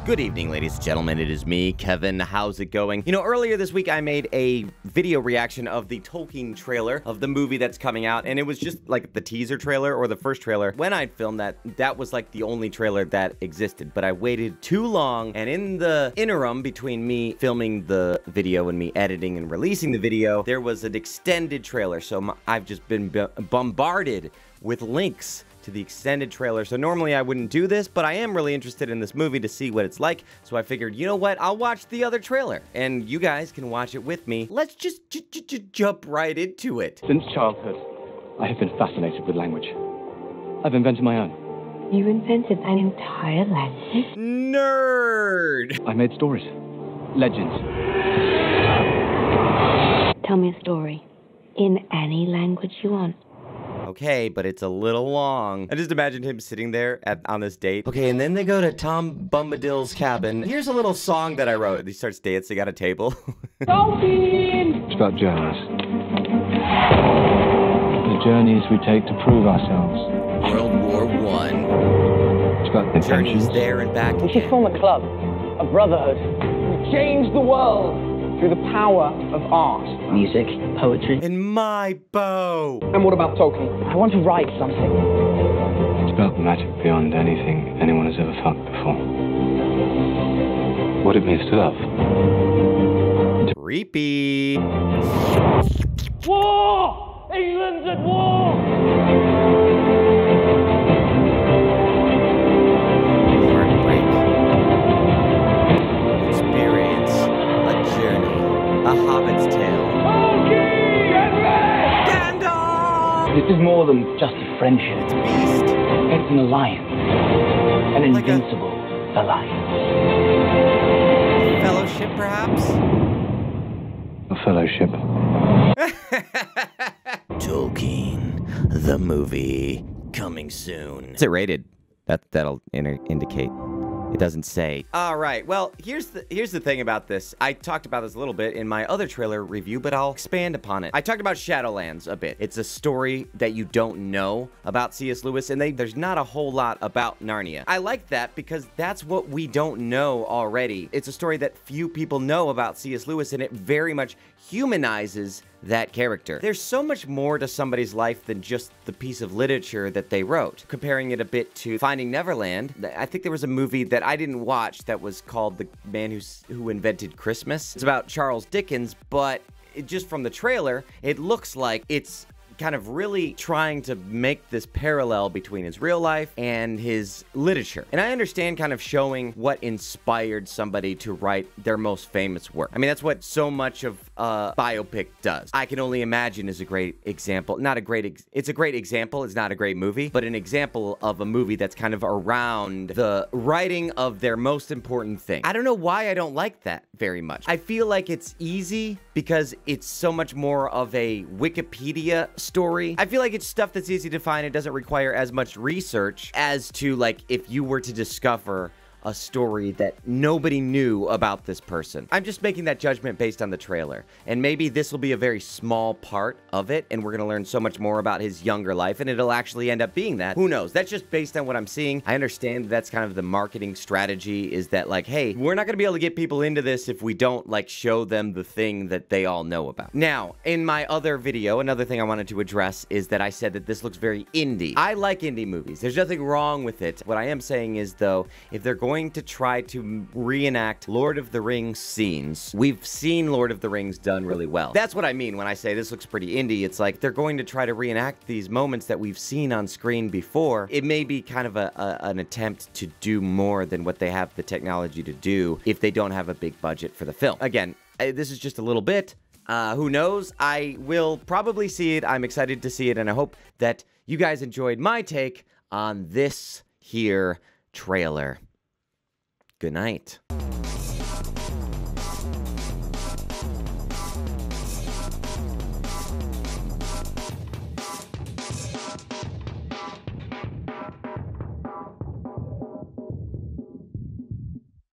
Good evening, ladies and gentlemen. It is me, Kevin. How's it going? You know, earlier this week, I made a video reaction of the Tolkien trailer of the movie that's coming out, and it was just like the teaser trailer or the first trailer. When I'd filmed that was like the only trailer that existed, but I waited too long, and in the interim between me filming the video and me editing and releasing the video, there was an extended trailer, so I've just been bombarded with links to the extended trailer. So normally I wouldn't do this, but I am really interested in this movie to see what it's like. So I figured, you know what? I'll watch the other trailer and you guys can watch it with me. Let's just jump right into it. Since childhood, I have been fascinated with language. I've invented my own. You invented an entire language? Nerd! I made stories. Legends. Tell me a story. In any language you want. Okay, but it's a little long. I just imagined him sitting there on this date. Okay, and then they go to Tom Bombadil's cabin. Here's a little song that I wrote. He starts dancing at a table. Tolkien! It's about journeys. The journeys we take to prove ourselves. World War I. It's about the Journeys there and back We should again. form a club, a brotherhood. We change the world through the power of art. Music, poetry. And my bow. And what about Tolkien? I want to write something. It's about magic beyond anything anyone has ever felt before. What it means to love. Creepy. War! England's at war! Heartbreak. Experience. A journey. A hobbit's tale. Gandalf! This is more than just a friendship. It's Beast. It's an alliance. An Like a- invincible alliance. Fellowship, perhaps? A fellowship. Tolkien, the movie, coming soon. Is it rated? That'll indicate. It doesn't say. All right, well, here's the thing about this. I talked about this a little bit in my other trailer review, but I'll expand upon it. I talked about Shadowlands a bit. It's a story that you don't know about C.S. Lewis, and there's not a whole lot about Narnia. I like that because that's what we don't know already. It's a story that few people know about C.S. Lewis, and it very much humanizes that character. There's so much more to somebody's life than just the piece of literature that they wrote. Comparing it a bit to Finding Neverland, I think there was a movie that I didn't watch that was called The Man Who Invented Christmas. It's about Charles Dickens, but just from the trailer, it looks like it's kind of really trying to make this parallel between his real life and his literature. And I understand kind of showing what inspired somebody to write their most famous work. I mean, that's what so much of a biopic does. I Can Only Imagine is a great example. It's a great example. It's not a great movie, but an example of a movie that's kind of around the writing of their most important thing. I don't know why I don't like that very much. I feel like it's easy because it's so much more of a Wikipedia story. I feel like it's stuff that's easy to find. It doesn't require as much research as to, like, if you were to discover a story that nobody knew about this person. I'm just making that judgment based on the trailer. And maybe this will be a very small part of it, and we're gonna learn so much more about his younger life, and it'll actually end up being that. Who knows? That's just based on what I'm seeing. I understand that's kind of the marketing strategy, is that, like, hey, we're not gonna be able to get people into this if we don't, like, show them the thing that they all know about. Now, in my other video, another thing I wanted to address is that I said that this looks very indie. I like indie movies. There's nothing wrong with it. What I am saying is, though, if they're going to try to reenact Lord of the Rings scenes, we've seen Lord of the Rings done really well. That's what I mean when I say this looks pretty indie. It's like they're going to try to reenact these moments that we've seen on screen before. It may be kind of an attempt to do more than what they have the technology to do if they don't have a big budget for the film. Again, this is just a little bit. Who knows? I will probably see it. I'm excited to see it, and I hope that you guys enjoyed my take on this here trailer. Good night.